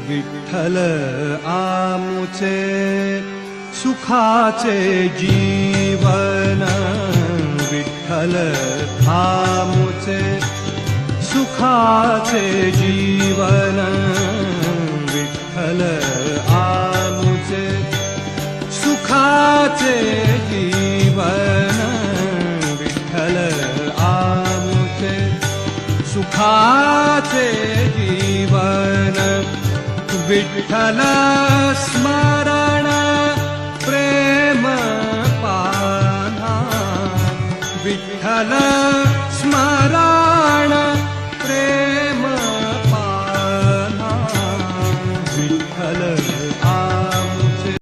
विठ्ठल आमुचे सुखाचे जीवन, विठ्ठल आमुचे सुखाचे जीवन, विठ्ठल आमुचे सुखाचे जीवन, विठ्ठल आमुचे सुखाचे जीवन, विठ्ठल स्मरण